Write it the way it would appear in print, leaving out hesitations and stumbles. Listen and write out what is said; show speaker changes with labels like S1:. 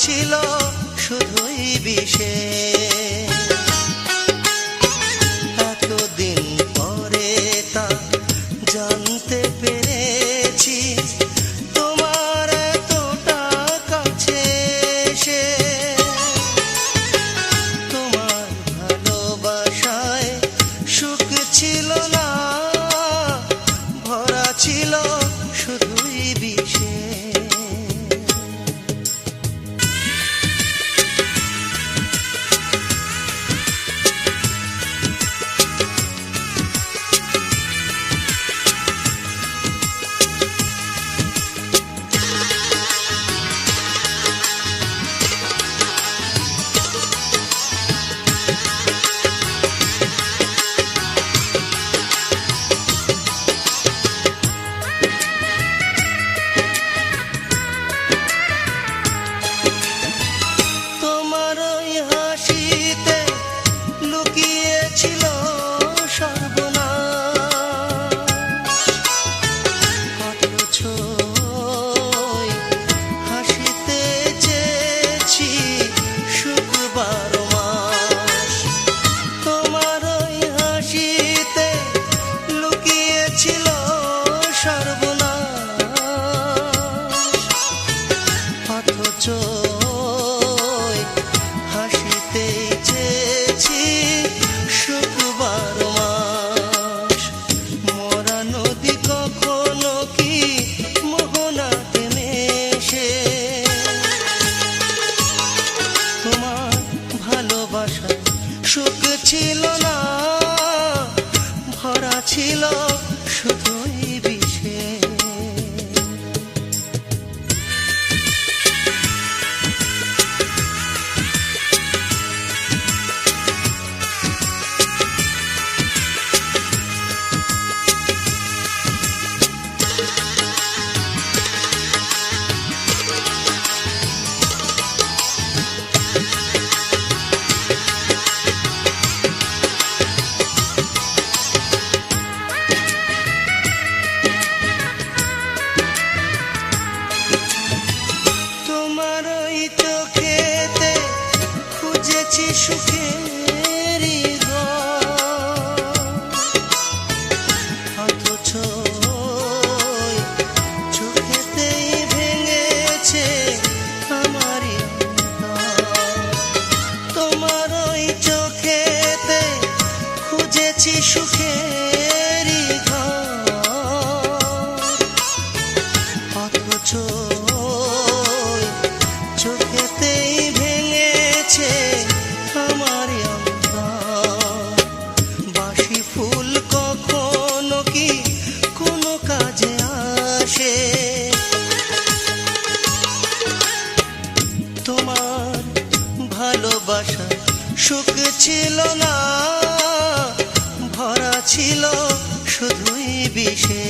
S1: ছিল শুধুই বিষে। এতদিন পরে তা জানতে পেরেছি তোমার এতটা কাছে এসে। তোমার ভালোবাসায় সুখ ছিল না, ভরা ছিল শুধুই বিষে। ছিল সর্বনাশ, অথচ হাসিতে চেয়েছি সুখ 12 মাস। তোমার ওই হাসিতে লুকিয়েছিল সর্বনাশ, অথচ হাসিতে চেয়েছি সুখ 12 মাস। মরা নদী কখনো কি মোহনাতে মেশে? তোমার ভালোবাসা সুখ ছিল না, ভরা ছিল শুধুই বিষে। তোমার ওই চোখেতে খুঁজেছি সুখের ঘর, অথচ চোখেতেই ভেঙেছে আমারই অন্তর। তোমার ওই চোখেতে খুঁজেছি সুখের ঘর, অথচ চোখেতেই ভেঙেছে আমার অন্তর। বাসি ফুল কখনো কি কোনো কাজে আসে? তোমার ভালোবাসা সুখ ছিল না, ভরা ছিল শুধুই বিষে।